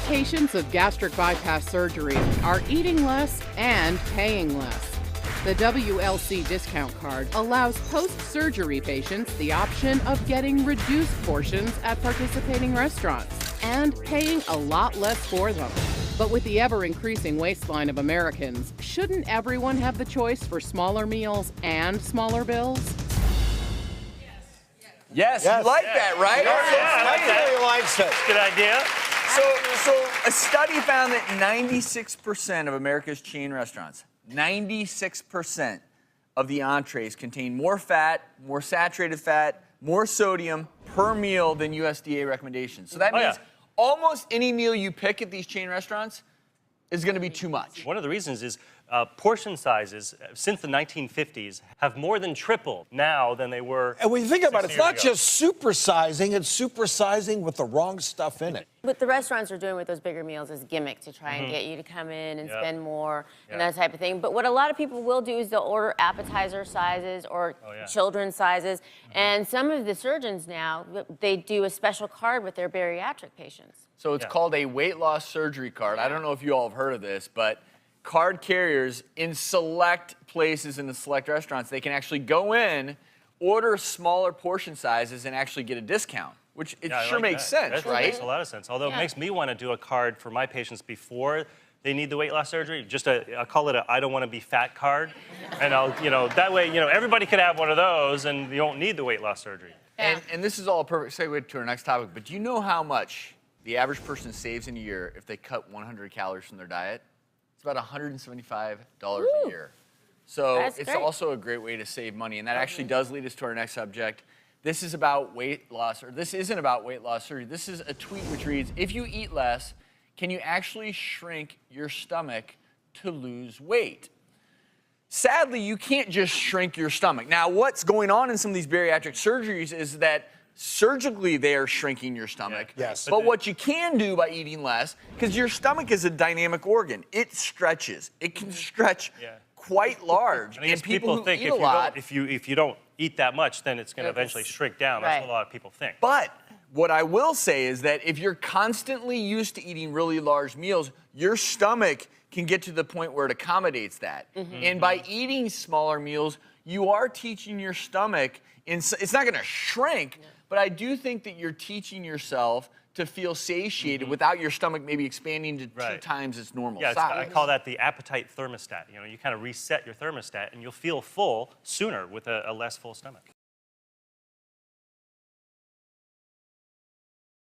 Patients of gastric bypass surgery are eating less and paying less. The WLC discount card allows post-surgery patients the option of getting reduced portions at participating restaurants and paying a lot less for them. But with the ever-increasing waistline of Americans, shouldn't everyone have the choice for smaller meals and smaller bills? Yes, you like that, right? Everybody likes it. Good idea. So a study found that 96% of America's chain restaurants, 96% of the entrees contain more fat, more saturated fat, more sodium per meal than USDA recommendations. So that means almost any meal you pick at these chain restaurants is going to be too much. One of the reasons is portion sizes since the 1950s have more than tripled now than they were. And when you think about it, 60 it's not years ago. just supersizing, it's supersizing with the wrong stuff in it. What the restaurants are doing with those bigger meals is gimmick to try and get you to come in and spend more and that type of thing. But what a lot of people will do is they'll order appetizer sizes or children's sizes. And some of the surgeons now, they do a special card with their bariatric patients. So it's called a weight loss surgery card. I don't know if you all have heard of this, but card carriers in select places in the select restaurants, they can actually go in, order smaller portion sizes, and actually get a discount, which it sure makes sense, That right? makes a lot of sense. Although it makes me want to do a card for my patients before they need the weight loss surgery. I'll call it a I don't want to be fat card. And that way, everybody could have one of those and you don't need the weight loss surgery. And this is all a perfect segue to our next topic, but do you know how much the average person saves in a year if they cut 100 calories from their diet? It's about $175 a year. So it's also a great way to save money. And that actually does lead us to our next subject. This is about weight loss, or this isn't about weight loss surgery. This is a tweet which reads, if you eat less, can you actually shrink your stomach to lose weight? Sadly, you can't just shrink your stomach. Now, what's going on in some of these bariatric surgeries is that surgically they are shrinking your stomach. Yes. But what you can do by eating less, because your stomach is a dynamic organ, it stretches. It can stretch quite large. And I guess people who think eat a lot, if you don't eat that much, then it's going to eventually shrink down. That's what a lot of people think. But what I will say is that if you're constantly used to eating really large meals, your stomach can get to the point where it accommodates that. And by eating smaller meals, you are teaching your stomach, it's not going to shrink, but I do think that you're teaching yourself to feel satiated without your stomach maybe expanding to 2 times its normal size. I call that the appetite thermostat. You kind of reset your thermostat and you'll feel full sooner with a less full stomach.